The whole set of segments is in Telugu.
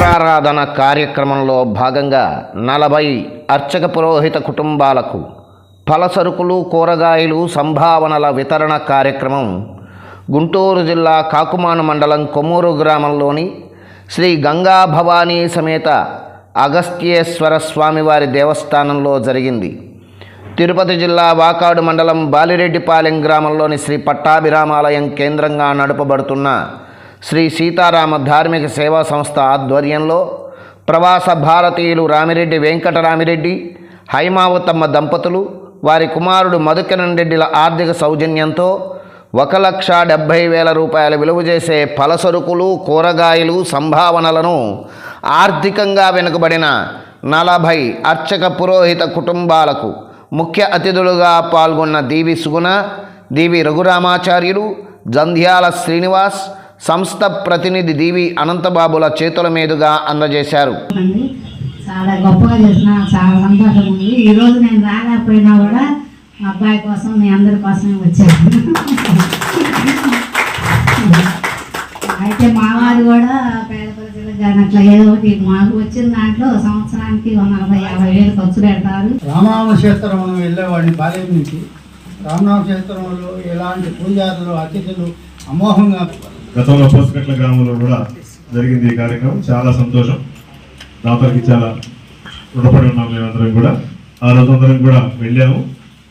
క్షేత్రారాధన కార్యక్రమంలో భాగంగా 40 అర్చక పురోహిత కుటుంబాలకు ఫలసరుకులు, కూరగాయలు, సంభావనల వితరణ కార్యక్రమం గుంటూరు జిల్లా కాకుమాను మండలం కొమ్మూరు గ్రామంలోని శ్రీ గంగా భవానీ సమేత అగస్త్యేశ్వర స్వామివారి దేవస్థానంలో జరిగింది. తిరుపతి జిల్లా వాకాడు మండలం బాలిరెడ్డిపాలెం గ్రామంలోని శ్రీ పట్టాభిరామాలయం కేంద్రంగా నడపబడుతున్న శ్రీ సీతారామ ధార్మిక సేవా సంస్థ ఆధ్వర్యంలో ప్రవాస భారతీయులు రామిరెడ్డి వెంకటరామిరెడ్డి, హైమావతమ్మ దంపతులు, వారి కుమారుడు మధుకిరణ్ రెడ్డిల ఆర్థిక సౌజన్యంతో 1,70,000 రూపాయల విలువ చేసే ఫలసరుకులు, కూరగాయలు, సంభావనలను ఆర్థికంగా వెనుకబడిన 40 అర్చక పురోహిత కుటుంబాలకు ముఖ్య అతిథులుగా పాల్గొన్న దీవి సుగుణ, దీవి రఘురామాచార్యులు, జంధ్యాల శ్రీనివాస్, సంస్థ ప్రతినిధి దీవి అనంతబాబుల చేతుల మీదుగా అందజేశారు. చాలా గొప్పగా చేసిన, చాలా సంతోషం ఉంది. ఈరోజు నేను రాలేకపోయినా కూడా మా అబ్బాయి కోసం, మీ అందరి కోసమే వచ్చాను. అయితే మా వారు కూడా పేద ప్రజలకు కానీ అట్లా ఏదో ఒకటి మాకు వచ్చిన దాంట్లో సంవత్సరానికి 40,000-50,000 ఖర్చు పెడతారు. రామనామక్షేత్రం వెళ్ళేవాడిని బాల్యం నుంచి. రామనామక్షేత్రంలో ఎలాంటి పూజారులు, అతిథులు అమోఘంగా. గతంలో పోసకట్ల గ్రామంలో కూడా జరిగింది ఈ కార్యక్రమం. చాలా సంతోషం. దాతలకి చాలా రుణపడి ఉన్నాం మేమందరం కూడా. ఆ రోజు అందరం కూడా వెళ్ళాము.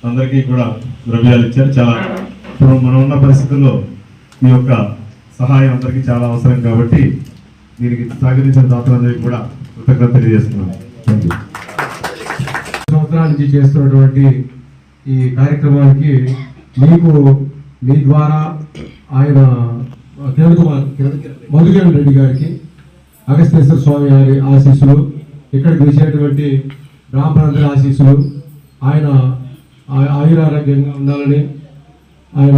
అందరికీ కూడా ద్రవ్యాలు ఇచ్చారు. చాలా ఇప్పుడు మనం ఉన్న పరిస్థితుల్లో ఈ యొక్క సహాయం అందరికీ చాలా అవసరం కాబట్టి దీనికి సహకరించిన దాతలందరికీ కూడా కృతజ్ఞత తెలియజేస్తున్నాను. సంవత్సరాల నుంచి చేస్తున్నటువంటి ఈ కార్యక్రమానికి మీకు మీ ద్వారా ఆయన మధుకిరణ్ రెడ్డి గారికి అగస్త్యేశ్వర స్వామి గారి ఆశీస్సులు, ఇక్కడికి వచ్చేటువంటి బ్రాహ్మణుల ఆశీస్సులు, ఆయన ఆయురారోగ్యంగా ఉండాలని, ఆయన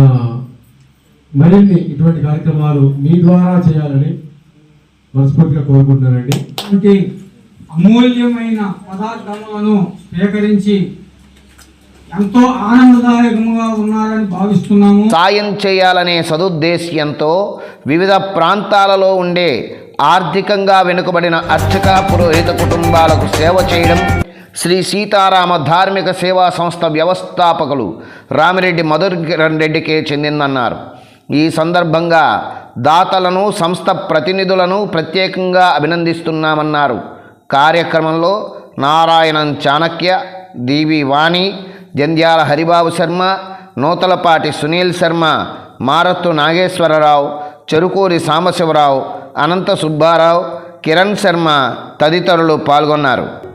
మరిన్ని ఇటువంటి కార్యక్రమాలు మీ ద్వారా చేయాలని మనస్ఫూర్తిగా కోరుకుంటున్నానండి. అమూల్యమైన పదార్థాలను స్వీకరించి ఎంతో ఆనందదాయకంగా ఉన్నారని భావిస్తున్నాము. సాయం చేయాలనే సదుద్దేశ్యంతో వివిధ ప్రాంతాలలో ఉండే ఆర్థికంగా వెనుకబడిన అర్చక పురోహిత కుటుంబాలకు సేవ చేయడం శ్రీ సీతారామ ధార్మిక సేవా సంస్థ వ్యవస్థాపకులు రామిరెడ్డి మధుకిరణ్ రెడ్డికే చెందిందన్నారు. ఈ సందర్భంగా దాతలను, సంస్థ ప్రతినిధులను ప్రత్యేకంగా అభినందిస్తున్నామన్నారు. కార్యక్రమంలో నారాయణన్ చాణక్య, దీవి వాణి, జంధ్యాల హరిబాబు శర్మ, నూతలపాటి సునీల్ శర్మ, మారత్తు నాగేశ్వరరావు, చెరుకూరి సాంబశివరావు, అనంత సుబ్బారావు, కిరణ్ శర్మ తదితరులు పాల్గొన్నారు.